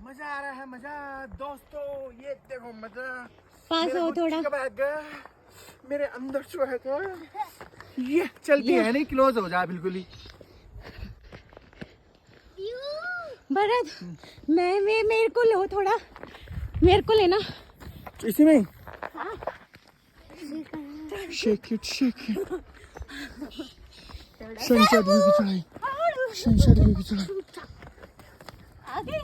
मजा आ रहा है, मजा दोस्तों। ये देखो मजा। पास हो थोड़ा। बैग मेरे अंदर जो है तो ये चलती है नहीं, क्लोज हो जा बिल्कुल ही। भरत मेरे को लो थोड़ा, मेरे को लेना इसी में। हाँ। शेक इट सनसेट व्यू की चढ़ाई, सनसेट व्यू की चढ़ाई। आगे